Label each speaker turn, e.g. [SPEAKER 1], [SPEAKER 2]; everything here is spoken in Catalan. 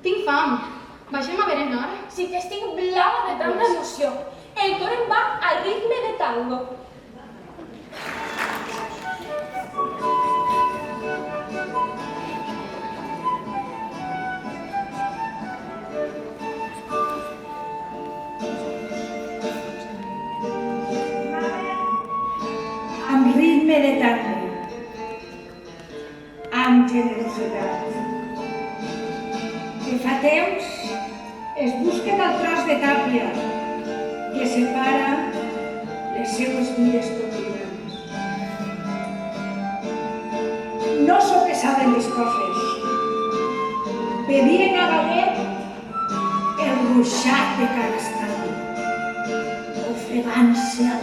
[SPEAKER 1] Tinc fam. Baixem a berenar.
[SPEAKER 2] Sí que estic blava de tanta emoció. El cor em va al ritme de tango.
[SPEAKER 3] Amb ritme de tango, amb generositat. Que fa temps es busquen el tros de tàpia que separa les seues vides quotidianes. No sopesaven les coses, pedien a galet el ruixat de cada estadi, ofegant-se a